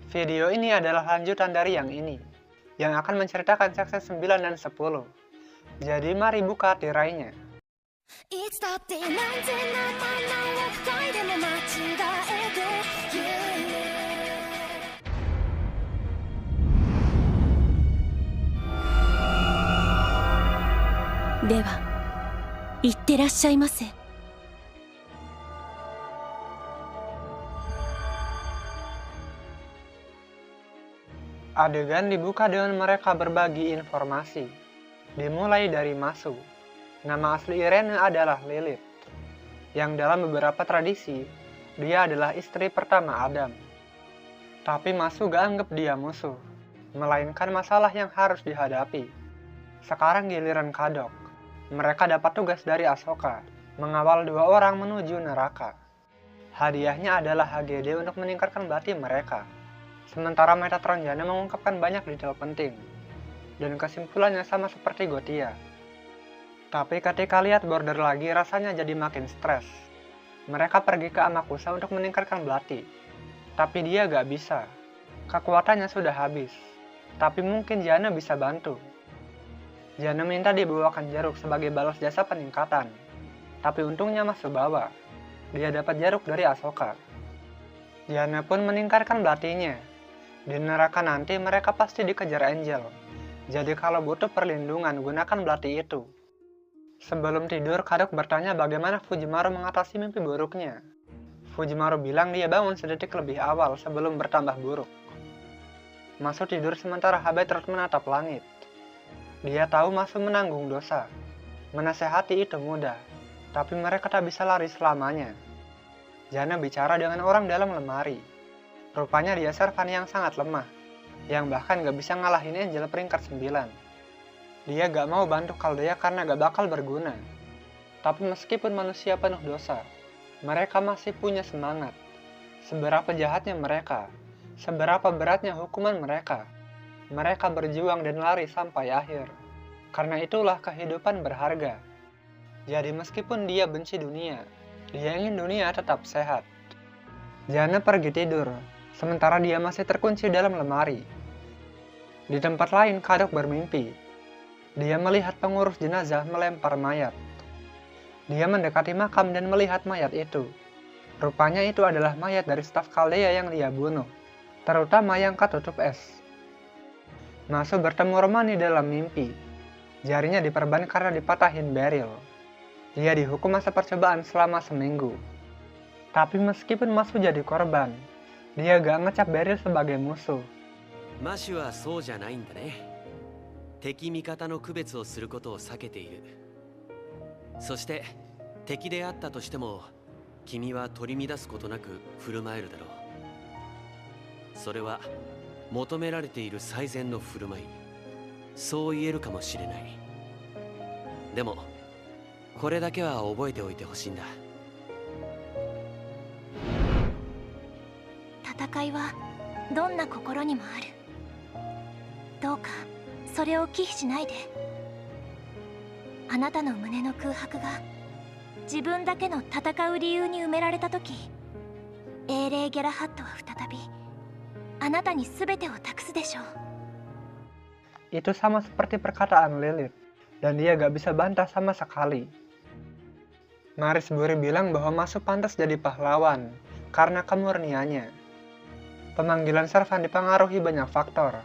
Video ini adalah lanjutan dari yang ini, yang akan menceritakan seksi 9 dan 10. Jadi mari buka tirainya. いつだって何千何万何億回でも間違えて では行ってらっしゃいませ。 Adegan dibuka dengan mereka berbagi informasi. Dimulai dari Masu. Nama asli Irene adalah Lilith, yang dalam beberapa tradisi, dia adalah istri pertama Adam. Tapi Masu gak anggap dia musuh, melainkan masalah yang harus dihadapi. Sekarang giliran Kadok. Mereka dapat tugas dari Ahsoka, mengawal 2 orang menuju neraka. Hadiahnya adalah HGD untuk meningkatkan belati mereka. Sementara Metatron Jana mengungkapkan banyak detail penting, dan kesimpulannya sama seperti Gotia. Tapi ketika lihat border lagi rasanya jadi makin stres. Mereka pergi ke Amakusa untuk meningkatkan belati. Tapi dia gak bisa. Kekuatannya sudah habis. Tapi mungkin Jana bisa bantu. Jana minta dibawakan jeruk sebagai balas jasa peningkatan. Tapi untungnya Masu bawa. Dia dapat jeruk dari Ahsoka. Jana pun meningkatkan belatinya. Di neraka nanti mereka pasti dikejar Angel. Jadi kalau butuh perlindungan gunakan belati itu. Sebelum tidur, Kadok bertanya bagaimana Fujimaru mengatasi mimpi buruknya. Fujimaru bilang dia bangun sedetik lebih awal sebelum bertambah buruk. Masu tidur sementara Habe terus menatap langit. Dia tahu Masu menanggung dosa. Menasehati itu mudah, tapi mereka tak bisa lari selamanya. Jana bicara dengan orang dalam lemari. Rupanya dia servan yang sangat lemah, yang bahkan gak bisa ngalahin Angel peringkat 9. Dia gak mau bantu Caldea karena gak bakal berguna. Tapi meskipun manusia penuh dosa, mereka masih punya semangat. Seberapa jahatnya mereka, seberapa beratnya hukuman mereka, mereka berjuang dan lari sampai akhir. Karena itulah kehidupan berharga. Jadi meskipun dia benci dunia, dia ingin dunia tetap sehat. Jana pergi tidur, sementara dia masih terkunci dalam lemari. Di tempat lain, Kadok bermimpi. Dia melihat pengurus jenazah melempar mayat. Dia mendekati makam dan melihat mayat itu. Rupanya itu adalah mayat dari staf Caldea yang dia bunuh, terutama yang ketutup es. Masu bertemu Romani dalam mimpi. Jarinya diperban karena dipatahin Beryl. Dia dihukum masa percobaan selama seminggu. Tapi meskipun Masu jadi korban, dia gak ngecap Beryl sebagai musuh. Mashu wa sou ja nai nda ne. 敵味方の区別をすることを避けている。そして敵であったとしても君は取り乱すことなく振る舞えるだろう。それは求められている最善の振る舞い、そう言えるかもしれない。でもこれだけは覚えておいてほしいんだ。戦いはどんな心にもある。どうかそれを忌避しないで。あなたの胸の空白が自分だけの戦う理由に埋められた時、英霊ゲラハットは再びあなたに全てを託すでしょう。 Itu sama seperti perkataan Lilith, dan dia gak bisa bantah sama sekali. Maris Buri bilang bahwa Masu pantas jadi pahlawan karena kemurniannya. Pemanggilan servan dipengaruhi banyak faktor,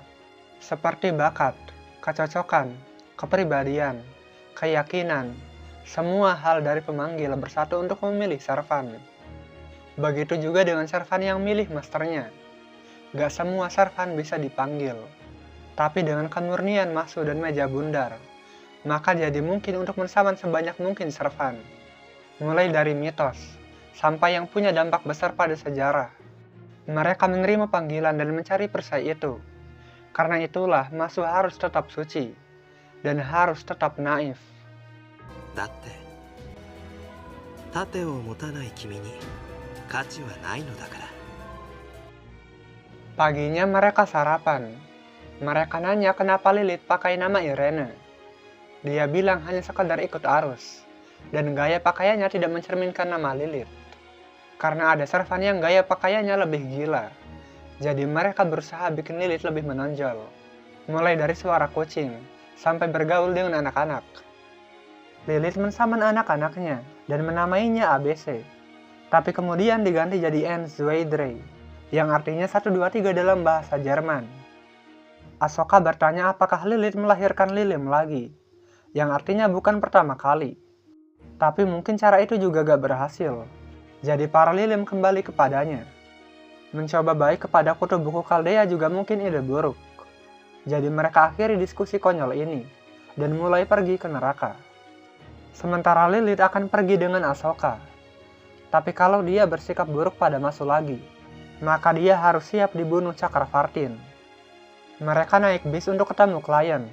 seperti bakat, kecocokan, kepribadian, keyakinan, semua hal dari pemanggil bersatu untuk memilih servan. Begitu juga dengan servan yang milih masternya. Gak semua servan bisa dipanggil, tapi dengan kemurnian Masu dan meja bundar, maka jadi mungkin untuk mensaman sebanyak mungkin servan. Mulai dari mitos, sampai yang punya dampak besar pada sejarah. Mereka menerima panggilan dan mencari perisai itu. Karena itulah Masu harus tetap suci dan harus tetap naif. だって盾を持たない君に価値はないのだから。 Paginya mereka sarapan. Mereka nanya kenapa Lilith pakai nama Irene. Dia bilang hanya sekadar ikut arus, dan gaya pakaiannya tidak mencerminkan nama Lilith. Karena ada servan yang gaya pakaiannya lebih gila, Jadi mereka berusaha bikin Lilith lebih menonjol. Mulai dari suara kucing, sampai bergaul dengan anak-anak. Lilith mensaman anak-anaknya dan menamainya ABC. Tapi kemudian diganti jadi N zwei drei, yang artinya 1, 2, 3 dalam bahasa Jerman. Ahsoka bertanya apakah Lilith melahirkan Lilim lagi, yang artinya bukan pertama kali. Tapi mungkin cara itu juga gak berhasil. Jadi para Lilim kembali kepadanya. Mencoba baik kepada kutu buku Kaldea juga mungkin ide buruk. Jadi mereka akhiri diskusi konyol ini, dan mulai pergi ke neraka. Sementara Lilith akan pergi dengan Ahsoka. Tapi kalau dia bersikap buruk pada Masu lagi, maka dia harus siap dibunuh Chakravartin. Mereka naik bis untuk ketemu klien.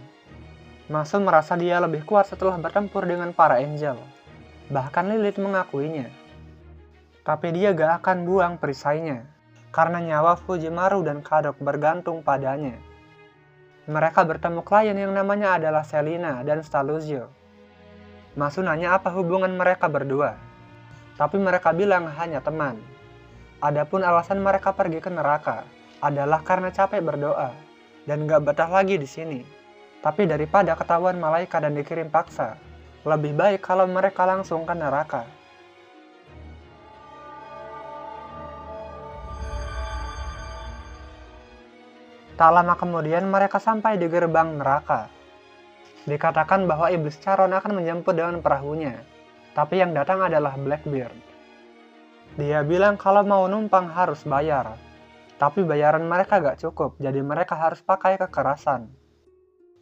Masu merasa dia lebih kuat setelah bertempur dengan para Angel. Bahkan Lilith mengakuinya. Tapi dia gak akan buang perisainya, karena nyawa Fujimaru dan Kadok bergantung padanya. Mereka bertemu klien yang namanya adalah Selina dan Staluzio. Masu nanya apa hubungan mereka berdua, tapi mereka bilang hanya teman. Adapun alasan mereka pergi ke neraka adalah karena capek berdoa dan gak betah lagi di sini. Tapi daripada ketahuan malaikat dan dikirim paksa, lebih baik kalau mereka langsung ke neraka. Tak lama kemudian mereka sampai di gerbang neraka. Dikatakan bahwa iblis Charon akan menjemput dengan perahunya, tapi yang datang adalah Blackbeard. Dia bilang kalau mau numpang harus bayar, tapi bayaran mereka gak cukup, jadi mereka harus pakai kekerasan.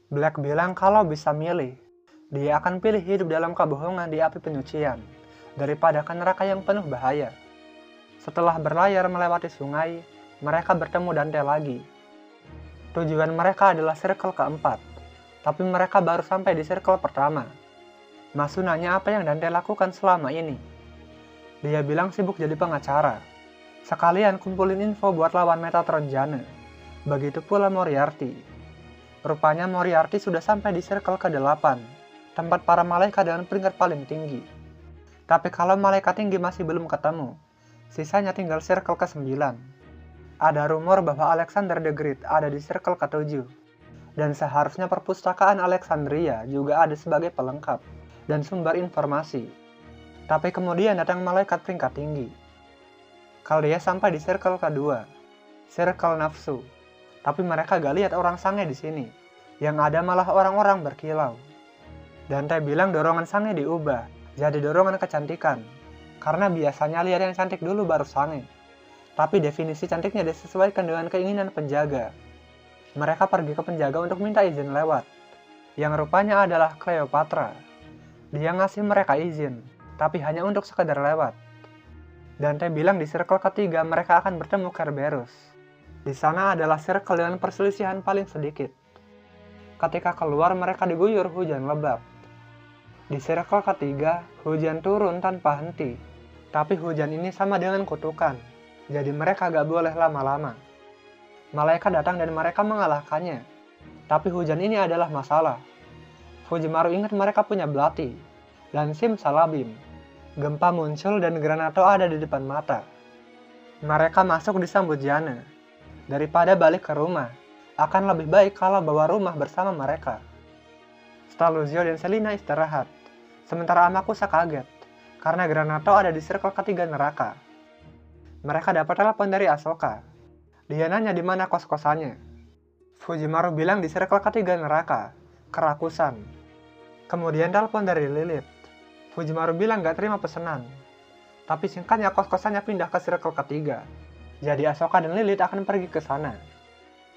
Black bilang kalau bisa milih, dia akan pilih hidup dalam kebohongan di api penyucian, daripada ke neraka yang penuh bahaya. Setelah berlayar melewati sungai, mereka bertemu Dante lagi. Tujuan mereka adalah circle keempat, tapi mereka baru sampai di circle pertama. Masu nanya apa yang Dante lakukan selama ini. Dia bilang sibuk jadi pengacara. Sekalian kumpulin info buat lawan Metatron Jana. Begitu pula Moriarty. Rupanya Moriarty sudah sampai di circle ke-8, tempat para malaikat dengan peringkat paling tinggi. Tapi kalau malaikat tinggi masih belum ketemu, sisanya tinggal circle ke-9. Ada rumor bahwa Alexander the Great ada di circle ke-7, dan seharusnya perpustakaan Alexandria juga ada sebagai pelengkap dan sumber informasi. Tapi kemudian datang malaikat peringkat tinggi. Kaldea sampai di circle kedua, circle nafsu. Tapi mereka gak lihat orang sange di sini, yang ada malah orang-orang berkilau. Dante bilang dorongan sange diubah jadi dorongan kecantikan, karena biasanya lihat yang cantik dulu baru sange. Tapi definisi cantiknya disesuaikan dengan keinginan penjaga. Mereka pergi ke penjaga untuk minta izin lewat, yang rupanya adalah Cleopatra. Dia ngasih mereka izin, tapi hanya untuk sekedar lewat. Dante bilang di circle ketiga mereka akan bertemu Kerberos. Di sana adalah circle dengan perselisihan paling sedikit. Ketika keluar mereka diguyur hujan lebat. Di circle ketiga, hujan turun tanpa henti. Tapi hujan ini sama dengan kutukan. Jadi mereka gak boleh lama-lama. Malaikat datang dan mereka mengalahkannya. Tapi hujan ini adalah masalah. Fujimaru ingat mereka punya Bloody dan Simsalabim. Gempa muncul dan Granato ada di depan mata. Mereka masuk disambut Jana. Daripada balik ke rumah, akan lebih baik kalau bawa rumah bersama mereka. Staluzio dan Selina istirahat. Sementara Amakusa kaget, karena Granato ada di circle ketiga neraka. Mereka dapat telepon dari Ahsoka. Dia nanya di mana kos-kosannya. Fujimaru bilang di circle ketiga neraka, Kerakusan. Kemudian telepon dari Lilith. Fujimaru bilang gak terima pesanan. Tapi singkatnya kos-kosannya pindah ke circle ketiga. Jadi Ahsoka dan Lilith akan pergi ke sana.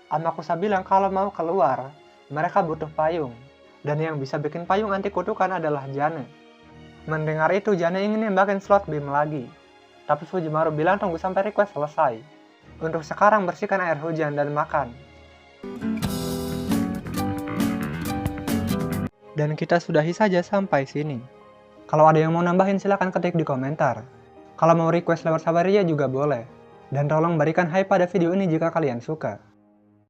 Amakusa bilang kalau mau keluar, mereka butuh payung. Dan yang bisa bikin payung anti kutukan adalah Jana. Mendengar itu, Jana ingin nembakin slot beam lagi. Tapi Fujimaru bilang tunggu sampai request selesai. Untuk sekarang bersihkan air hujan dan makan. Dan kita sudahi saja sampai sini. Kalau ada yang mau nambahin silahkan ketik di komentar. Kalau mau request lewat Sabaria juga boleh. Dan tolong berikan hype pada video ini jika kalian suka.